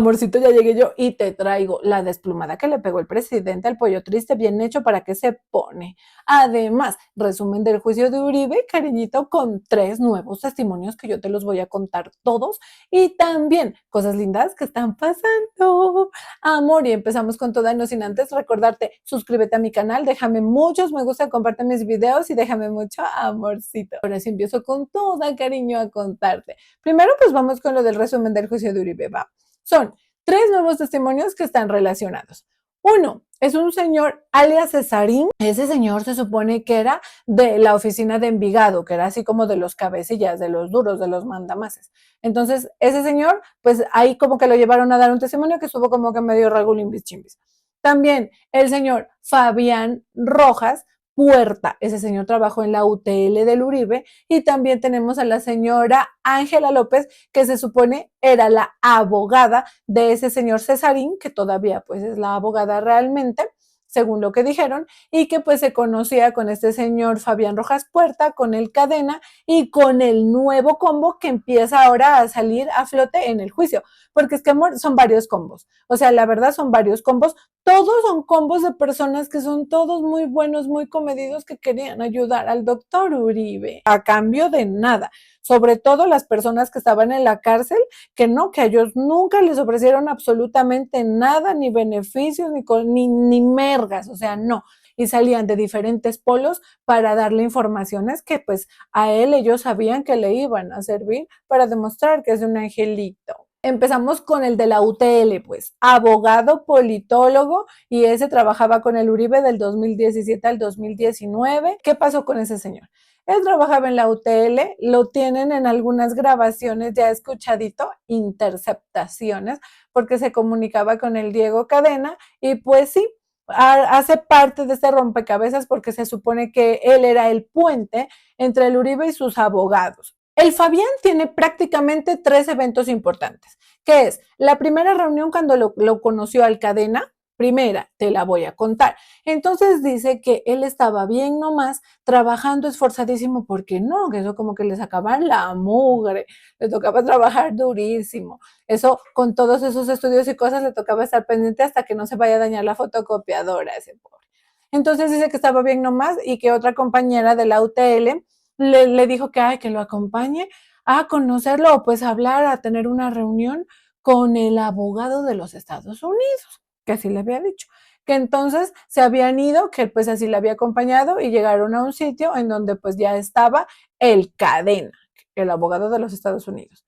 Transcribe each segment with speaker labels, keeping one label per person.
Speaker 1: Amorcito, ya llegué yo y te traigo la desplumada que le pegó el presidente al pollo triste, bien hecho para que se pone. Además, resumen del juicio de Uribe, cariñito, con 3 nuevos testimonios que yo te los voy a contar todos y también cosas lindas que están pasando. Amor, y empezamos con toda, no sin antes recordarte, suscríbete a mi canal, déjame muchos me gusta, comparte mis videos y déjame mucho amorcito. Ahora sí empiezo con toda cariño a contarte. Primero, pues vamos con lo del resumen del juicio de Uribe, va. Son 3 nuevos testimonios que están relacionados. Uno es un señor alias Cesarín. Ese señor se supone que era de la oficina de Envigado, que era así como de los cabecillas, de los duros, de los mandamases. Entonces, ese señor, pues ahí como que lo llevaron a dar un testimonio que estuvo como que medio regulimbis chimbis. También el señor Fabián Rojas Puerta, ese señor trabajó en la UTL del Uribe, y también tenemos a la señora Ángela López, que se supone era la abogada de ese señor Cesarín, que todavía pues es la abogada realmente, según lo que dijeron, y que pues se conocía con este señor Fabián Rojas Puerta, con el Cadena y con el nuevo combo que empieza ahora a salir a flote en el juicio, porque es que amor, son varios combos, o sea, la verdad son varios combos, todos son combos de personas que son todos muy buenos, muy comedidos, que querían ayudar al doctor Uribe a cambio de nada, sobre todo las personas que estaban en la cárcel, que no, que a ellos nunca les ofrecieron absolutamente nada, ni beneficios, ni mergas, o sea, no, y salían de diferentes polos para darle informaciones que pues a él ellos sabían que le iban a servir para demostrar que es un angelito. Empezamos con el de la UTL, pues, abogado, politólogo, y ese trabajaba con el Uribe del 2017 al 2019. ¿Qué pasó con ese señor? Él trabajaba en la UTL, lo tienen en algunas grabaciones ya escuchadito, interceptaciones, porque se comunicaba con el Diego Cadena, y pues sí, hace parte de este rompecabezas porque se supone que él era el puente entre el Uribe y sus abogados. El Fabián tiene prácticamente 3 eventos importantes, que es la primera reunión cuando lo conoció al Cadena. Primera, te la voy a contar. Entonces dice que él estaba bien nomás, trabajando esforzadísimo, porque no, que eso como que le sacaban la mugre, le tocaba trabajar durísimo. Eso, con todos esos estudios y cosas, le tocaba estar pendiente hasta que no se vaya a dañar la fotocopiadora, ese pobre. Entonces dice que estaba bien nomás y que otra compañera de la UTL le dijo que, ay, que lo acompañe a conocerlo o pues a hablar, a tener una reunión con el abogado de los Estados Unidos, que así le había dicho, que entonces se habían ido, que pues así le había acompañado y llegaron a un sitio en donde pues ya estaba el Cadena, el abogado de los Estados Unidos.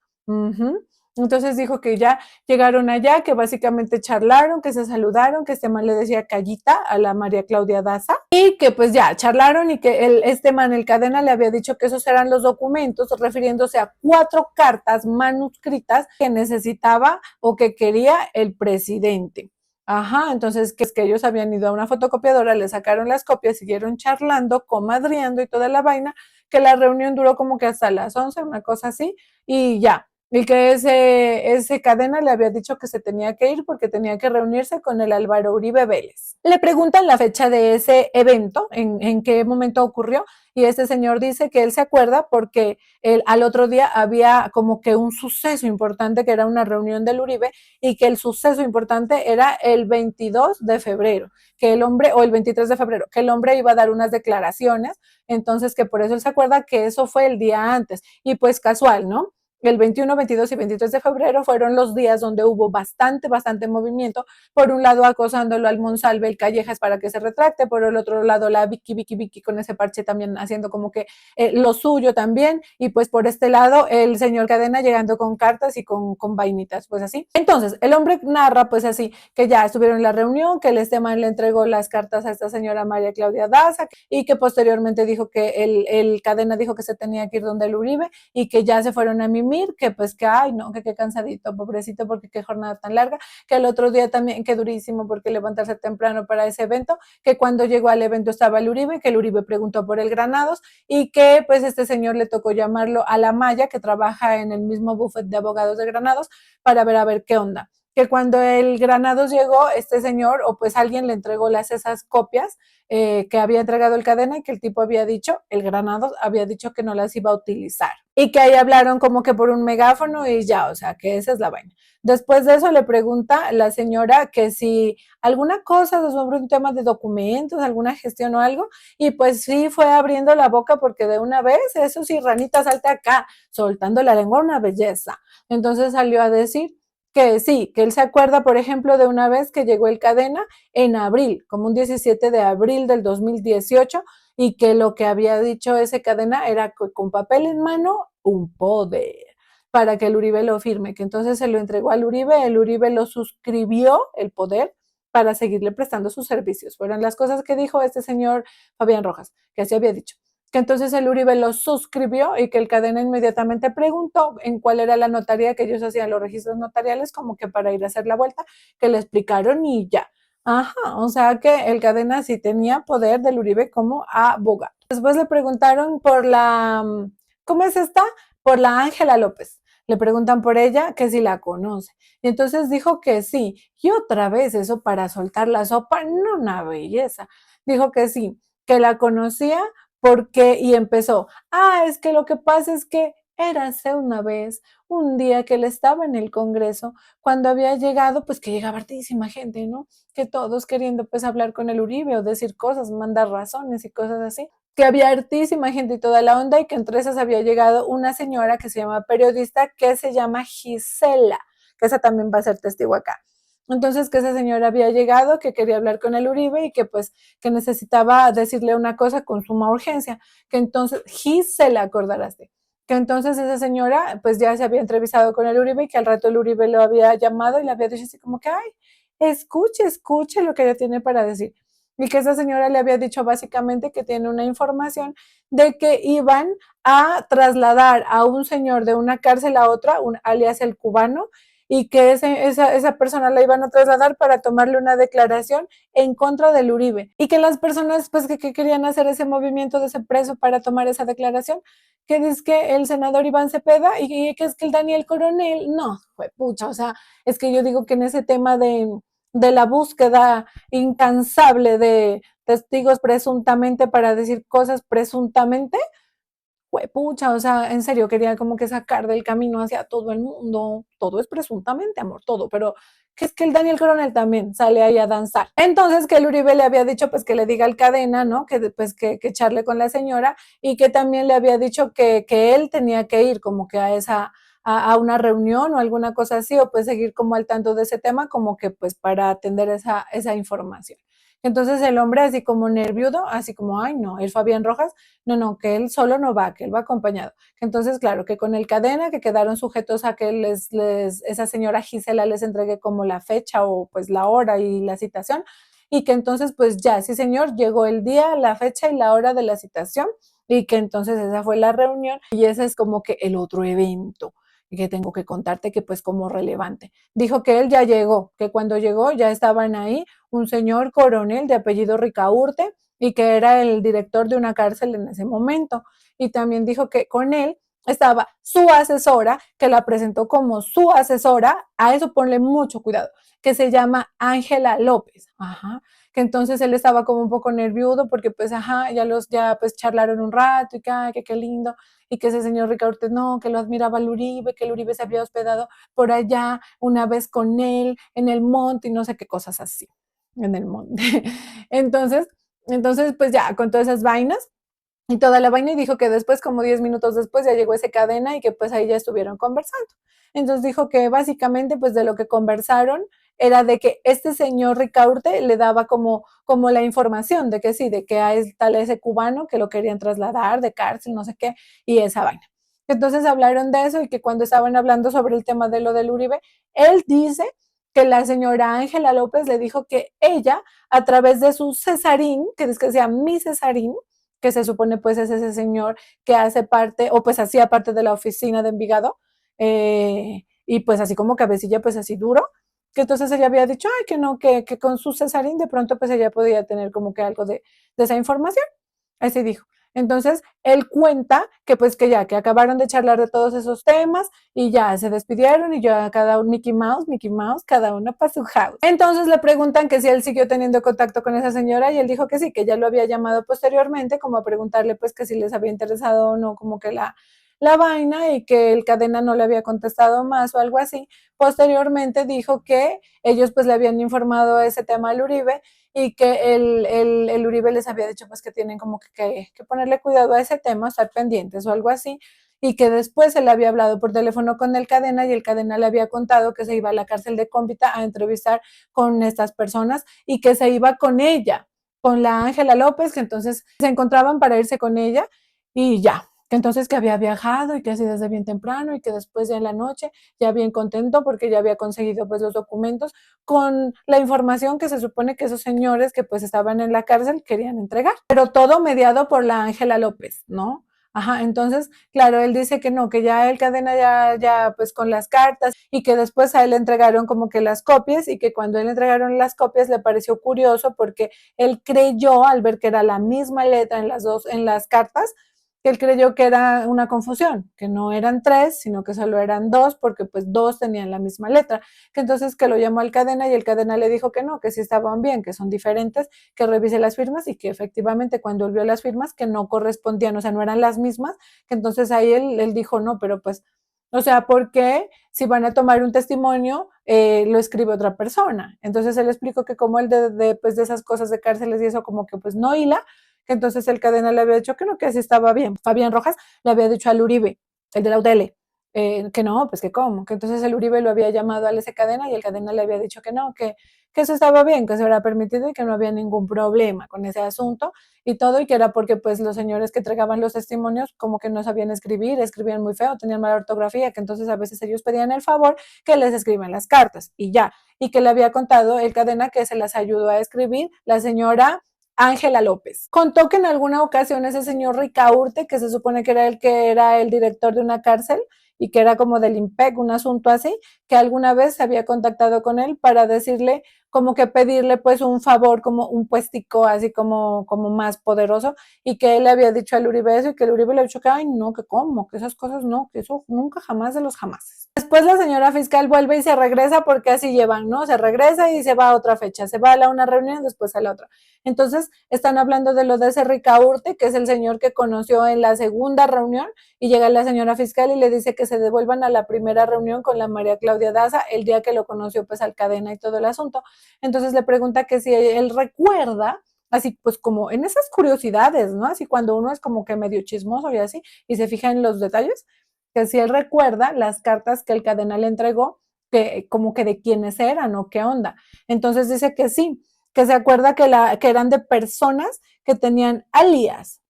Speaker 1: Entonces dijo que ya llegaron allá, que básicamente charlaron, que se saludaron, que este man le decía Callita a la María Claudia Daza, y que pues ya charlaron y que este man, el Cadena, le había dicho que esos eran los documentos, refiriéndose a 4 cartas manuscritas que necesitaba o que quería el presidente. Ajá, entonces que es que ellos habían ido a una fotocopiadora, le sacaron las copias, siguieron charlando, comadreando y toda la vaina, que la reunión duró como que hasta las 11, una cosa así, y ya. Y que ese Cadena le había dicho que se tenía que ir porque tenía que reunirse con el Álvaro Uribe Vélez. Le preguntan la fecha de ese evento, en qué momento ocurrió, y este señor dice que él se acuerda porque al otro día había como que un suceso importante, que era una reunión del Uribe, y que el suceso importante era el 22 de febrero, que el hombre, o el 23 de febrero, que el hombre iba a dar unas declaraciones, entonces que por eso él se acuerda que eso fue el día antes, y pues casual, ¿no? El 21, 22 y 23 de febrero fueron los días donde hubo bastante movimiento. Por un lado, acosándolo al Monsalve, el Callejas, para que se retracte. Por el otro lado, la Vicky con ese parche también haciendo como que lo suyo también. Y pues por este lado, el señor Cadena llegando con cartas y con vainitas, pues así. Entonces, el hombre narra pues así, que ya estuvieron en la reunión, que el Esteban le entregó las cartas a esta señora María Claudia Daza y que posteriormente dijo que el Cadena dijo que se tenía que ir donde el Uribe y que ya se fueron a mimir, que pues que, ay no, que qué cansadito, pobrecito, porque qué jornada tan larga, que el otro día también, que durísimo, porque levantarse temprano para ese evento, que cuando llegó al evento estaba el Uribe, que el Uribe preguntó por el Granados y que pues este señor le tocó llamarlo a la Maya, que trabaja en el mismo buffet de abogados de Granados, para ver a ver qué onda. que cuando el Granados llegó, este señor, o pues alguien le entregó esas copias que había entregado el Cadena y que el tipo había dicho, el Granados había dicho que no las iba a utilizar. Y que ahí hablaron como que por un megáfono y ya, o sea, que esa es la vaina. Después de eso le pregunta la señora que si alguna cosa sobre un tema de documentos, alguna gestión o algo, y pues sí fue abriendo la boca porque de una vez, eso sí, ranita salta acá, soltando la lengua, una belleza. Entonces salió a decir que sí, que él se acuerda, por ejemplo, de una vez que llegó el Cadena en abril, como un 17 de abril del 2018, y que lo que había dicho ese Cadena era con papel en mano, un poder para que el Uribe lo firme, que entonces se lo entregó al Uribe, el Uribe lo suscribió, el poder, para seguirle prestando sus servicios. Fueron las cosas que dijo este señor Fabián Rojas, que así había dicho que entonces el Uribe lo suscribió y que el Cadena inmediatamente preguntó en cuál era la notaría que ellos hacían los registros notariales, como que para ir a hacer la vuelta, que le explicaron y ya. Ajá, o sea que el Cadena sí tenía poder del Uribe como abogado. Después le preguntaron por ¿cómo es esta? Por la Ángela López. Le preguntan por ella, que si la conoce. Y entonces dijo que sí. Y otra vez eso para soltar la sopa, no una belleza. Dijo que sí, que la conocía porque, y empezó, es que lo que pasa es que érase una vez, un día que él estaba en el Congreso, cuando había llegado, pues que llegaba hartísima gente, ¿no? Que todos queriendo pues hablar con el Uribe o decir cosas, mandar razones y cosas así, que había hartísima gente y toda la onda y que entre esas había llegado una señora que se llama periodista que se llama Gisela, que esa también va a ser testigo acá. Entonces que esa señora había llegado, que quería hablar con el Uribe y que pues que necesitaba decirle una cosa con suma urgencia, que entonces Gisela, acordarás de, que entonces esa señora pues ya se había entrevistado con el Uribe y que al rato el Uribe lo había llamado y le había dicho así como que, ay, escuche lo que ella tiene para decir. Y que esa señora le había dicho básicamente que tiene una información de que iban a trasladar a un señor de una cárcel a otra, alias el cubano, y que esa persona la iban a trasladar para tomarle una declaración en contra del Uribe. Y que las personas pues que querían hacer ese movimiento de ese preso para tomar esa declaración, que dice que el senador Iván Cepeda y que es que el Daniel Coronel, no, fue pucha, o sea, es que yo digo que en ese tema de la búsqueda incansable de testigos presuntamente para decir cosas presuntamente, pucha, o sea, en serio, quería como que sacar del camino hacia todo el mundo. Todo es presuntamente, amor, todo, pero que es que el Daniel Coronel también sale ahí a danzar. Entonces, que el Uribe le había dicho, pues, que le diga al Cadena, ¿no? Que pues, que charle con la señora y que también le había dicho que él tenía que ir como que a una reunión o alguna cosa así, o pues seguir como al tanto de ese tema, como que pues para atender esa información. Entonces el hombre así como nervioso, así como, ay no, el Fabián Rojas, no, que él solo no va, que él va acompañado. Entonces, claro, que con el Cadena, que quedaron sujetos a que esa señora Gisela les entregue como la fecha o pues la hora y la citación, y que entonces pues ya, sí señor, llegó el día, la fecha y la hora de la citación, y que entonces esa fue la reunión, y ese es como que el otro evento y que tengo que contarte que pues como relevante. Dijo que él ya llegó, que cuando llegó ya estaban ahí un señor coronel de apellido Ricaurte y que era el director de una cárcel en ese momento. Y también dijo que con él estaba su asesora, que la presentó como su asesora, a eso ponle mucho cuidado, que se llama Ángela López. Ajá. Que entonces él estaba como un poco nervioso porque pues ajá, ya pues charlaron un rato y que ay, que qué lindo y que ese señor Ricardo Ortiz no, que lo admiraba el Uribe, que el Uribe se había hospedado por allá una vez con él en el monte y no sé qué cosas así, en el monte. Entonces, pues ya, con todas esas vainas y toda la vaina y dijo que después, como 10 minutos después, ya llegó ese Cadena y que pues ahí ya estuvieron conversando. Entonces dijo que básicamente pues de lo que conversaron era de que este señor Ricaurte le daba como la información de que sí, de que hay tal ese cubano que lo querían trasladar de cárcel, no sé qué, y esa vaina. Entonces hablaron de eso y que cuando estaban hablando sobre el tema de lo del Uribe, él dice que la señora Ángela López le dijo que ella, a través de su cesarín, que es que sea mi cesarín, que se supone pues es ese señor que hace parte, o pues hacía parte de la oficina de Envigado, y pues así como cabecilla, pues así duro, que entonces ella había dicho, ay, que no, que con su cesarín de pronto pues ella podía tener como que algo de esa información, así dijo. Entonces, él cuenta que pues que ya, que acabaron de charlar de todos esos temas y ya se despidieron y ya cada uno, Mickey Mouse, cada uno para su house. Entonces le preguntan que si él siguió teniendo contacto con esa señora y él dijo que sí, que ya lo había llamado posteriormente como a preguntarle pues que si les había interesado o no como que la vaina y que el cadena no le había contestado más o algo así. Posteriormente dijo que ellos pues le habían informado ese tema al Uribe y que el Uribe les había dicho pues que tienen como que ponerle cuidado a ese tema, estar pendientes o algo así, y que después él había hablado por teléfono con el cadena y el cadena le había contado que se iba a la cárcel de Cómpita a entrevistar con estas personas y que se iba con ella, con la Ángela López, que entonces se encontraban para irse con ella y ya, que entonces que había viajado y que así desde bien temprano y que después ya en la noche ya bien contento porque ya había conseguido pues los documentos con la información que se supone que esos señores que pues estaban en la cárcel querían entregar, pero todo mediado por la Ángela López, ¿no? Ajá, entonces, claro, él dice que no, que ya el cadena ya, pues con las cartas y que después a él le entregaron como que las copias y que cuando él le entregaron las copias le pareció curioso porque él creyó al ver que era la misma letra en en las cartas, que él creyó que era una confusión, que no eran tres, sino que solo eran dos, porque pues dos tenían la misma letra, que entonces que lo llamó al cadena y el cadena le dijo que no, que sí estaban bien, que son diferentes, que revise las firmas y que efectivamente cuando él vio las firmas que no correspondían, o sea, no eran las mismas, que entonces ahí él dijo, no, pero pues, o sea, ¿por qué si van a tomar un testimonio, lo escribe otra persona? Entonces él explicó que como él pues de esas cosas de cárceles y eso como que pues no hila, que entonces el cadena le había dicho que no, que así estaba bien. Fabián Rojas le había dicho al Uribe, el de la UTL, que no, pues que cómo, que entonces el Uribe lo había llamado al ese cadena y el cadena le había dicho que no, que eso estaba bien, que se era permitido y que no había ningún problema con ese asunto y todo, y que era porque pues los señores que entregaban los testimonios como que no sabían escribir, escribían muy feo, tenían mala ortografía, que entonces a veces ellos pedían el favor que les escriban las cartas y ya, y que le había contado el cadena que se las ayudó a escribir la señora Ángela López. Contó que en alguna ocasión ese señor Ricaurte, que se supone que era el director de una cárcel y que era como del IMPEC, un asunto así, que alguna vez se había contactado con él para decirle, como que pedirle pues un favor, como un puestico así como más poderoso, y que él le había dicho al Uribe eso y que el Uribe le había dicho que, ay, no, que cómo, que esas cosas no, que eso nunca jamás de los jamases. Después la señora fiscal vuelve y se regresa porque así llevan, ¿no? Se regresa y se va a otra fecha, se va a una reunión, después a la otra. Entonces, están hablando de lo de ese Ricaurte, que es el señor que conoció en la segunda reunión, y llega la señora fiscal y le dice que se devuelvan a la primera reunión con la María Claudia Daza, el día que lo conoció pues al cadena y todo el asunto. Entonces le pregunta que si él recuerda, así pues como en esas curiosidades, ¿no? Así cuando uno es como que medio chismoso y así, y se fija en los detalles, que si él recuerda las cartas que el cadena le entregó, que como que de quiénes eran o qué onda. Entonces dice que sí, que se acuerda que eran de personas que tenían alias,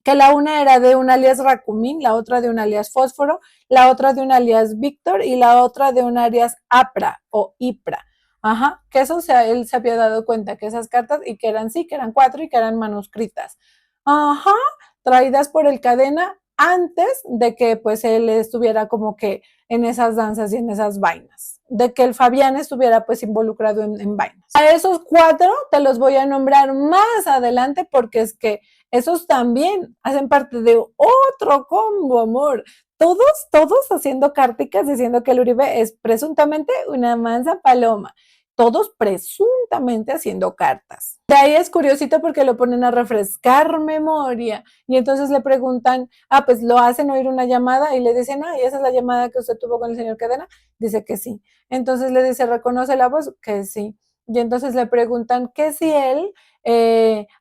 Speaker 1: que la una era de un alias Racumín, la otra de un alias Fósforo, la otra de un alias Víctor y la otra de un alias Apra o Ipra. Ajá, que eso, o sea, él se había dado cuenta que esas cartas y que eran sí, que eran cuatro y que eran manuscritas. Ajá, traídas por el cadena antes de que pues él estuviera como que en esas danzas y en esas vainas, de que el Fabián estuviera pues involucrado en vainas. A esos cuatro te los voy a nombrar más adelante porque es que esos también hacen parte de otro combo, amor. Todos haciendo cárticas diciendo que el Uribe es presuntamente una mansa paloma. Todos presuntamente haciendo cartas. De ahí es curiosito porque lo ponen a refrescar memoria y entonces le preguntan, pues lo hacen oír una llamada y le dicen, ¿y esa es la llamada que usted tuvo con el señor Cadena? Dice que sí. Entonces le dice, ¿reconoce la voz? Que sí. Y entonces le preguntan que si él,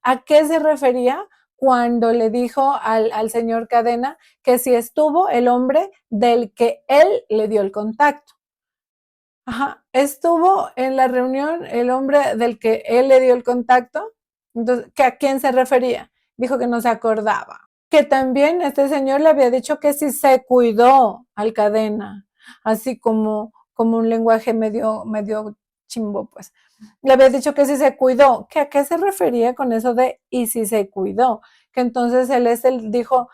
Speaker 1: ¿a qué se refería cuando le dijo al señor Cadena que si estuvo el hombre del que él le dio el contacto? Ajá, estuvo en la reunión el hombre del que él le dio el contacto. Entonces, ¿que a quién se refería? Dijo que no se acordaba. Que también este señor le había dicho que si se cuidó al Cadena, así como un lenguaje medio chimbo, pues. Le había dicho que si se cuidó, que a qué se refería con eso de y si se cuidó. Que entonces él dijo,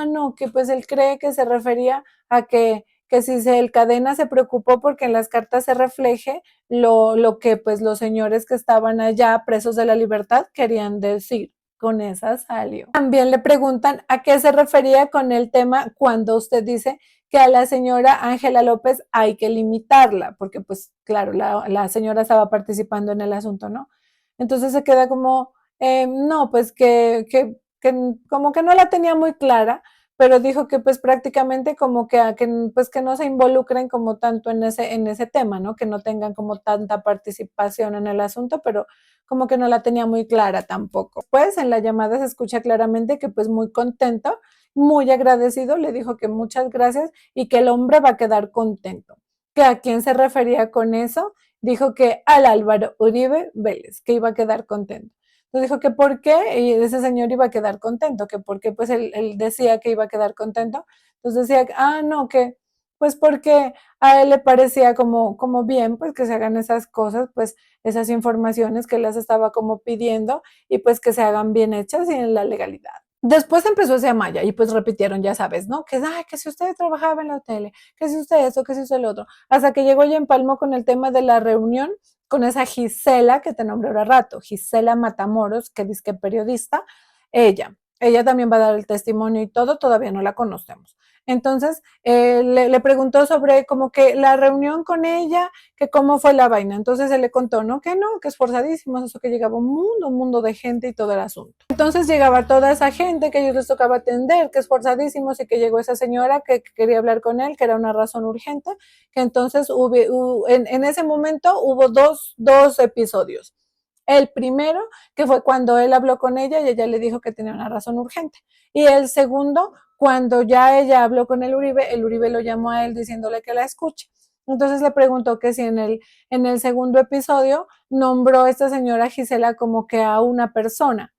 Speaker 1: no, que pues él cree que se refería a que si el cadena se preocupó porque en las cartas se refleje lo que pues los señores que estaban allá presos de la libertad querían decir. con esa salió. También le preguntan a qué se refería con el tema cuando usted dice que a la señora Ángela López hay que limitarla, porque pues claro, la señora estaba participando en el asunto, ¿no? Entonces se queda como, no, pues que como que no la tenía muy clara, pero dijo que pues prácticamente como pues que no se involucren como tanto en ese tema, ¿no? Que no tengan como tanta participación en el asunto, pero como que no la tenía muy clara tampoco. Pues en la llamada se escucha claramente que pues muy contento, muy agradecido, le dijo que muchas gracias y que el hombre va a quedar contento. ¿Que a quién se refería con eso? Dijo que al Álvaro Uribe Vélez, que iba a quedar contento. Entonces dijo que por qué, y ese señor iba a quedar contento, que porque pues él decía que iba a quedar contento. Entonces decía, no, que pues porque a él le parecía como bien, pues que se hagan esas cosas, pues esas informaciones que las estaba como pidiendo y pues que se hagan bien hechas y en la legalidad. Después empezó ese Amaya y pues repitieron, ya sabes, ¿no? Que si usted trabajaba en la tele, que si usted eso, que si usted lo otro. Hasta que llegó ya empalmó con el tema de la reunión con esa Gisela que te nombré ahora rato, Gisela Matamoros, que dice que periodista, ella también va a dar el testimonio y todo, todavía no la conocemos. Entonces, le preguntó sobre como que la reunión con ella, que cómo fue la vaina. Entonces él le contó, ¿no? Que no, que esforzadísimos, eso que llegaba un mundo de gente y todo el asunto. Entonces llegaba toda esa gente que a ellos les tocaba atender, que esforzadísimos, y que llegó esa señora que quería hablar con él, que era una razón urgente, que entonces en ese momento hubo dos episodios. El primero, que fue cuando él habló con ella y ella le dijo que tenía una razón urgente. Y el segundo, cuando ya ella habló con el Uribe lo llamó a él diciéndole que la escuche. Entonces le preguntó que si en el segundo episodio nombró a esta señora Gisela como que a una persona.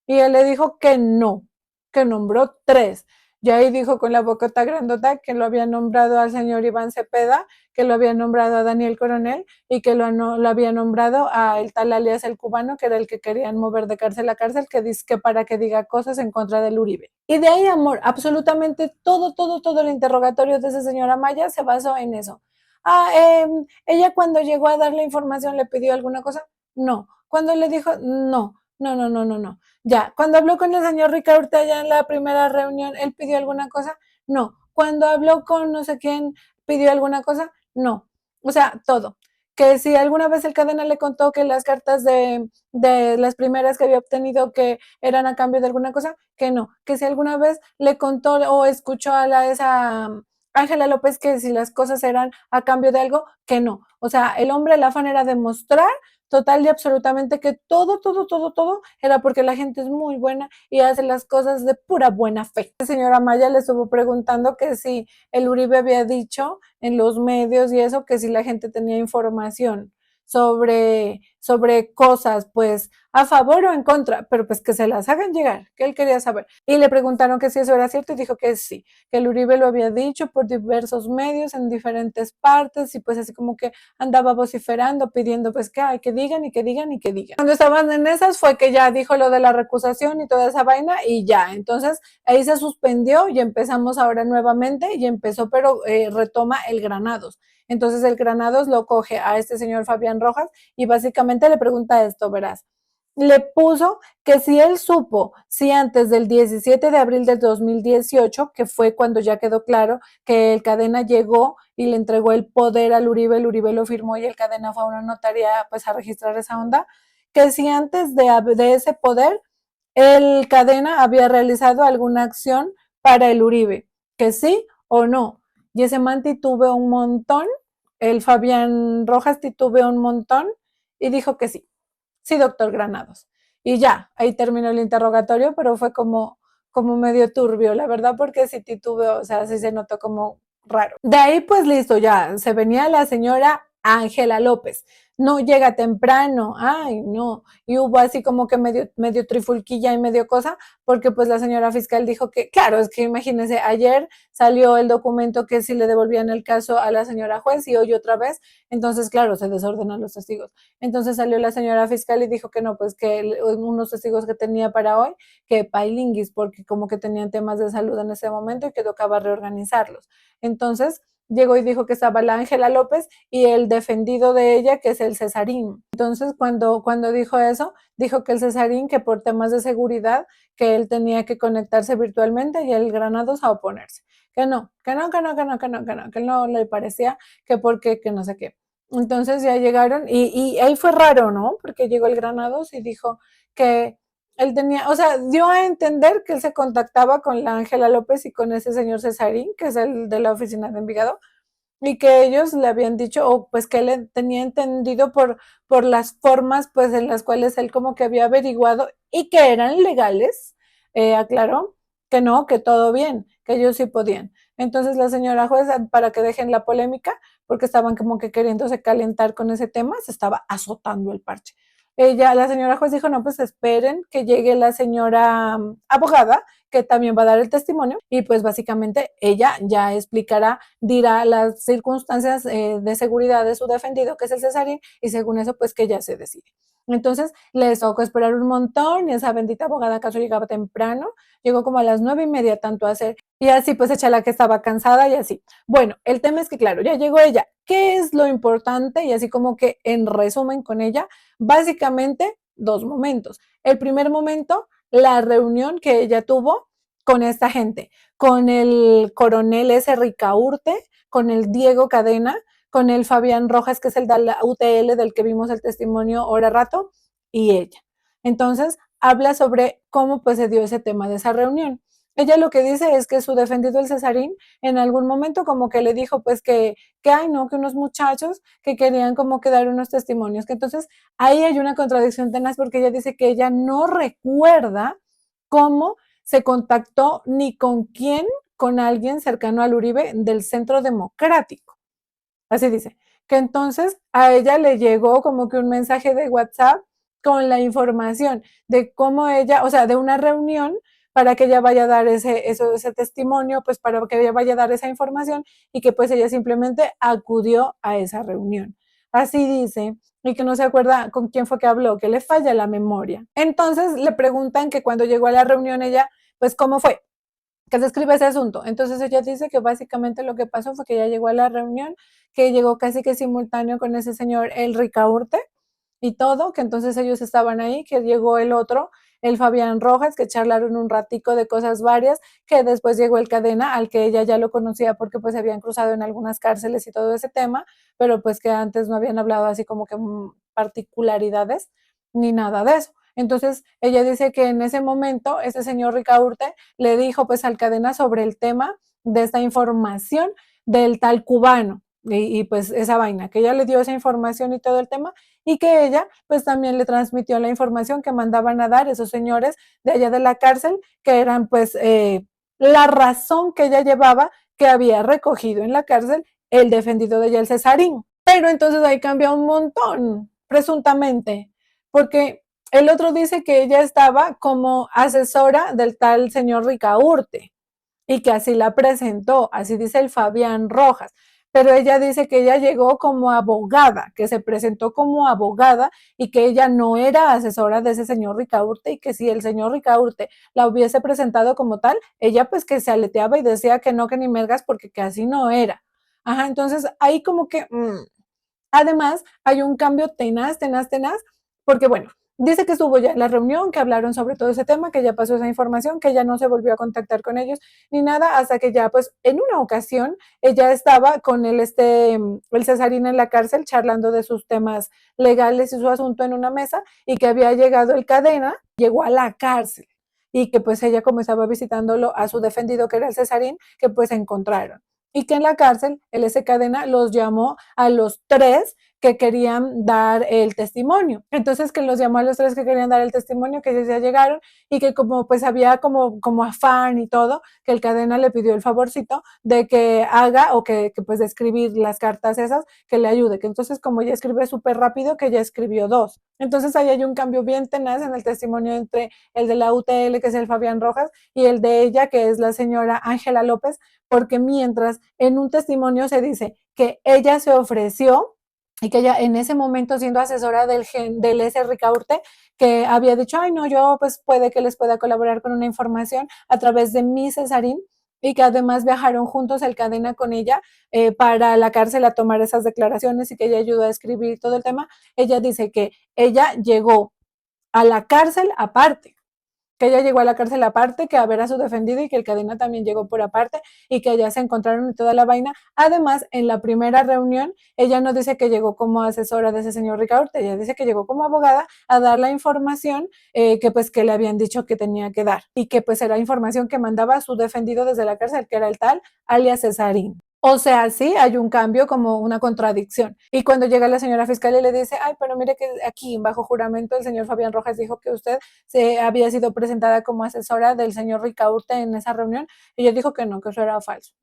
Speaker 1: Y él le dijo que no, que nombró tres. Y ahí dijo con la bocota grandota que lo había nombrado al señor Iván Cepeda, que lo había nombrado a Daniel Coronel y que lo había nombrado a el tal alias el cubano, que era el que querían mover de cárcel a cárcel, que dice que para que diga cosas en contra del Uribe. Y de ahí, amor, absolutamente todo el interrogatorio de esa señora Maya se basó en eso. Ella cuando llegó a dar la información le pidió alguna cosa, no. Cuando le dijo, no. Ya, cuando habló con el señor Ricardo Ortega en la primera reunión, ¿él pidió alguna cosa? No. Cuando habló con no sé quién, ¿pidió alguna cosa? No. O sea, todo. Que si alguna vez el cadena le contó que las cartas de las primeras que había obtenido que eran a cambio de alguna cosa, que no. Que si alguna vez le contó o escuchó a esa Ángela López que si las cosas eran a cambio de algo, que no. O sea, el hombre, el afán era demostrar total y absolutamente que todo era porque la gente es muy buena y hace las cosas de pura buena fe. La señora Maya le estuvo preguntando que si el Uribe había dicho en los medios y eso, que si la gente tenía información sobre cosas, pues a favor o en contra, pero pues que se las hagan llegar, que él quería saber. Y le preguntaron que si eso era cierto y dijo que sí, que el Uribe lo había dicho por diversos medios en diferentes partes y pues así como que andaba vociferando, pidiendo pues que, ay, que digan y que digan y que digan. Cuando estaban en esas fue que ya dijo lo de la recusación y toda esa vaina y ya, entonces ahí se suspendió y empezamos ahora nuevamente y empezó, pero retoma el Granados. Entonces el Granados lo coge a este señor Fabián Rojas y básicamente le pregunta esto, verás. Le puso que si él supo, si antes del 17 de abril del 2018, que fue cuando ya quedó claro que el Cadena llegó y le entregó el poder al Uribe, el Uribe lo firmó y el Cadena fue a una notaría pues a registrar esa onda, que si antes de ese poder el Cadena había realizado alguna acción para el Uribe, que sí o no. Y ese man titubeó un montón, el Fabián Rojas titubeó un montón y dijo que sí. Sí, doctor Granados. Y ya, ahí terminó el interrogatorio, pero fue como medio turbio, la verdad, porque sí titubeó, o sea, sí se notó como raro. De ahí, pues listo, ya se venía la señora Ángela López. No llega temprano, ay, no. Y hubo así como que medio trifulquilla y medio cosa, porque pues la señora fiscal dijo que, claro, es que imagínense, ayer salió el documento que sí le devolvían el caso a la señora juez y hoy otra vez, entonces, claro, se desordenan los testigos. Entonces salió la señora fiscal y dijo que no, pues que unos testigos que tenía para hoy, que pailinguis, porque como que tenían temas de salud en ese momento y que tocaba reorganizarlos. Entonces, llegó y dijo que estaba la Ángela López y el defendido de ella, que es el Cesarín. Entonces, cuando dijo eso, dijo que el Cesarín, que por temas de seguridad, que él tenía que conectarse virtualmente y el Granados a oponerse. Que no, que no, que no, que no, que no, que no, que no le parecía, que porque, que no sé qué. Entonces ya llegaron y ahí fue raro, ¿no? Porque llegó el Granados y dijo que él tenía, o sea, dio a entender que él se contactaba con la Ángela López y con ese señor Cesarín, que es el de la oficina de Envigado, y que ellos le habían dicho, o pues que él tenía entendido por las formas pues en las cuales él como que había averiguado y que eran legales, aclaró que no, que todo bien, que ellos sí podían. Entonces la señora juez, para que dejen la polémica, porque estaban como que queriéndose calentar con ese tema, se estaba azotando el parche. La señora juez dijo, no, pues esperen que llegue la señora abogada, que también va a dar el testimonio, y pues básicamente ella ya explicará, dirá las circunstancias de seguridad de su defendido, que es el Cesarín, y según eso, pues que ya se decide. Entonces les tocó esperar un montón y esa bendita abogada acaso llegaba temprano, llegó como a las 9:30 tanto a hacer, y así pues la que estaba cansada y así. Bueno, el tema es que claro, ya llegó ella. ¿Qué es lo importante? Y así como que en resumen con ella, básicamente dos momentos. El primer momento, la reunión que ella tuvo con esta gente, con el coronel S. Ricaurte, con el Diego Cadena, con el Fabián Rojas, que es el de la UTL del que vimos el testimonio ahora rato, y ella. Entonces, habla sobre cómo pues se dio ese tema de esa reunión. Ella lo que dice es que su defendido el Cesarín en algún momento como que le dijo pues que ay no, que unos muchachos que querían como que dar unos testimonios, que entonces ahí hay una contradicción tenaz porque ella dice que ella no recuerda cómo se contactó ni con quién, con alguien cercano al Uribe del Centro Democrático. Así dice, que entonces a ella le llegó como que un mensaje de WhatsApp con la información de cómo ella, o sea, de una reunión para que ella vaya a dar ese testimonio, pues para que ella vaya a dar esa información y que pues ella simplemente acudió a esa reunión. Así dice, y que no se acuerda con quién fue que habló, que le falla la memoria. Entonces le preguntan que cuando llegó a la reunión ella, pues cómo fue, que describe ese asunto. Entonces ella dice que básicamente lo que pasó fue que ella llegó a la reunión, que llegó casi que simultáneo con ese señor, el Ricaurte, y todo, que entonces ellos estaban ahí, que llegó el otro, el Fabián Rojas, que charlaron un ratico de cosas varias, que después llegó el Cadena, al que ella ya lo conocía porque pues se habían cruzado en algunas cárceles y todo ese tema, pero pues que antes no habían hablado así como que particularidades ni nada de eso. Entonces ella dice que en ese momento ese señor Ricaurte le dijo pues al Cadena sobre el tema de esta información del tal cubano y pues esa vaina, que ella le dio esa información y todo el tema y que ella pues también le transmitió la información que mandaban a dar esos señores de allá de la cárcel, que eran pues la razón que ella llevaba que había recogido en la cárcel el defendido de ella, el Cesarín. Pero entonces ahí cambia un montón, presuntamente, porque el otro dice que ella estaba como asesora del tal señor Ricaurte y que así la presentó, así dice el Fabián Rojas. Pero ella dice que ella llegó como abogada, que se presentó como abogada y que ella no era asesora de ese señor Ricaurte y que si el señor Ricaurte la hubiese presentado como tal, ella pues que se aleteaba y decía que no, que ni mergas porque que así no era. Ajá, entonces ahí como que además, hay un cambio tenaz, tenaz, tenaz, porque bueno, dice que estuvo ya en la reunión, que hablaron sobre todo ese tema, que ya pasó esa información, que ya no se volvió a contactar con ellos ni nada, hasta que ya pues en una ocasión ella estaba con el Cesarín en la cárcel charlando de sus temas legales y su asunto en una mesa y que había llegado el Cadena, llegó a la cárcel y que pues ella como estaba visitándolo a su defendido que era el Cesarín, que pues se encontraron y que en la cárcel el S. Cadena los llamó a los tres que querían dar el testimonio. Entonces que los llamó a los tres que querían dar el testimonio, que ellos ya llegaron y que como pues había como afán y todo, que el Cadena le pidió el favorcito de que haga o que pues de escribir las cartas esas, que le ayude, que entonces como ella escribe súper rápido, que ella escribió dos. Entonces ahí hay un cambio bien tenaz en el testimonio entre el de la UTL, que es el Fabián Rojas, y el de ella, que es la señora Ángela López, porque mientras en un testimonio se dice que ella se ofreció y que ella en ese momento siendo asesora del S. Ricaurte, que había dicho, ay no, yo pues puede que les pueda colaborar con una información a través de mi Cesarín, y que además viajaron juntos el cadena con ella para la cárcel a tomar esas declaraciones y que ella ayudó a escribir todo el tema. Ella dice que ella llegó a la cárcel aparte, que ella llegó a la cárcel aparte, que a ver a su defendido y que el cadena también llegó por aparte y que allá se encontraron y toda la vaina. Además, en la primera reunión, ella no dice que llegó como asesora de ese señor Ricaurte, ella dice que llegó como abogada a dar la información que pues que le habían dicho que tenía que dar y que pues era información que mandaba a su defendido desde la cárcel, que era el tal alias Cesarín. O sea, sí, hay un cambio como una contradicción. Y cuando llega la señora fiscal y le dice, ay, pero mire que aquí bajo juramento el señor Fabián Rojas dijo que usted se había sido presentada como asesora del señor Ricaurte en esa reunión, y ella dijo que no, que eso era falso.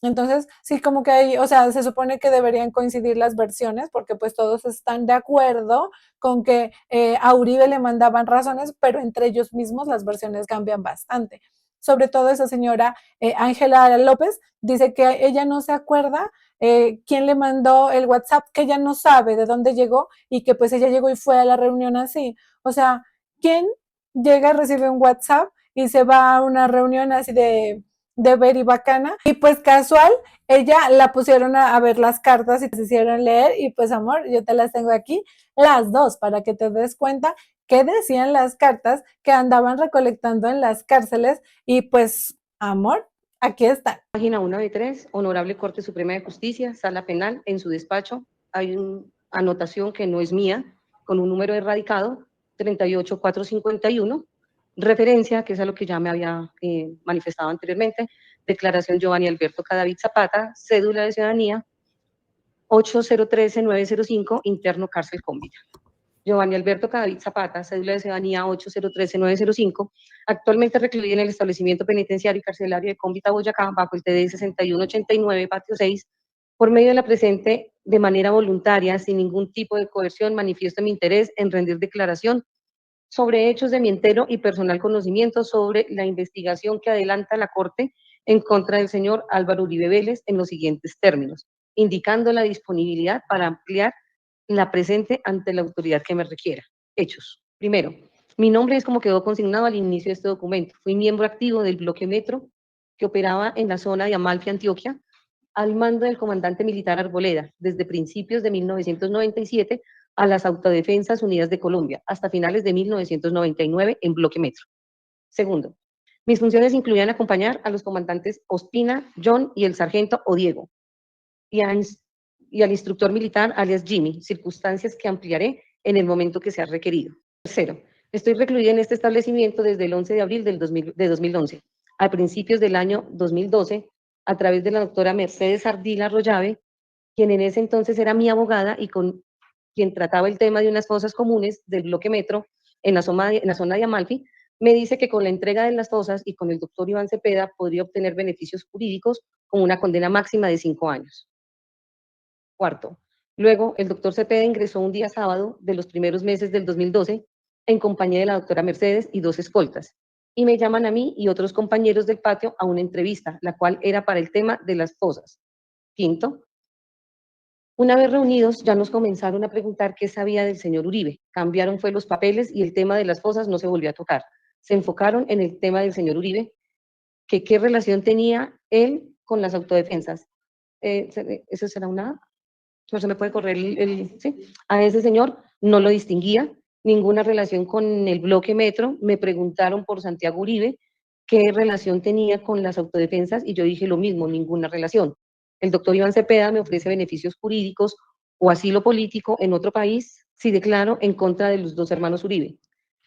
Speaker 1: Entonces, sí, como que hay, o sea, se supone que deberían coincidir las versiones, porque pues todos están de acuerdo con que a Uribe le mandaban razones, pero entre ellos mismos las versiones cambian bastante. Sobre todo esa señora Ángela López dice que ella no se acuerda quién le mandó el WhatsApp, que ella no sabe de dónde llegó y que pues ella llegó y fue a la reunión así. O sea, ¿quién llega, recibe un WhatsApp y se va a una reunión así de ver y bacana? Y pues casual, ella la pusieron a ver las cartas y se hicieron leer y pues amor, yo te las tengo aquí, las dos, para que te des cuenta qué decían las cartas que andaban recolectando en las cárceles y pues amor, aquí están.
Speaker 2: Página 1 de 3, Honorable Corte Suprema de Justicia, Sala Penal, en su despacho hay una anotación que no es mía, con un número erradicado, 38451, referencia, que es a lo que ya me había manifestado anteriormente, declaración Giovanni Alberto Cadavid Zapata, cédula de ciudadanía, 8013905, interno cárcel Cómbita. Giovanni Alberto Cadavid Zapata, cédula de ciudadanía 8013905, actualmente recluido en el establecimiento penitenciario y carcelario de Cómbita, Boyacá, bajo el TD 6189, patio 6, por medio de la presente, de manera voluntaria, sin ningún tipo de coerción, manifiesto mi interés en rendir declaración sobre hechos de mi entero y personal conocimiento sobre la investigación que adelanta la Corte en contra del señor Álvaro Uribe Vélez en los siguientes términos, indicando la disponibilidad para ampliar la presente ante la autoridad que me requiera. Hechos. Primero, mi nombre es como quedó consignado al inicio de este documento. Fui miembro activo del bloque Metro que operaba en la zona de Amalfi, Antioquia, al mando del comandante militar Arboleda, desde principios de 1997 a las Autodefensas Unidas de Colombia, hasta finales de 1999 en bloque Metro. Segundo, mis funciones incluían acompañar a los comandantes Ospina, John y el sargento Odiego, y al instructor militar alias Jimmy, circunstancias que ampliaré en el momento que sea requerido. Tercero, estoy recluida en este establecimiento desde el 11 de abril de 2011. A principios del año 2012, a través de la doctora Mercedes Ardila Rollave, quien en ese entonces era mi abogada y con quien trataba el tema de unas fosas comunes del bloque Metro en la zona de Amalfi, me dice que con la entrega de las fosas y con el doctor Iván Cepeda podría obtener beneficios jurídicos con una condena máxima de 5 años. Cuarto, luego el doctor Cepeda ingresó un día sábado de los primeros meses del 2012 en compañía de la doctora Mercedes y 2 escoltas, y me llaman a mí y otros compañeros del patio a una entrevista, la cual era para el tema de las fosas. Quinto, una vez reunidos ya nos comenzaron a preguntar qué sabía del señor Uribe. Cambiaron fue los papeles y el tema de las fosas no se volvió a tocar. Se enfocaron en el tema del señor Uribe, que qué relación tenía él con las autodefensas. ¿Eso será una? No se me puede correr ¿sí? A ese señor no lo distinguía, ninguna relación con el bloque Metro. Me preguntaron por Santiago Uribe qué relación tenía con las autodefensas y yo dije lo mismo, ninguna relación. El doctor Iván Cepeda me ofrece beneficios jurídicos o asilo político en otro país si declaro en contra de los 2 hermanos Uribe.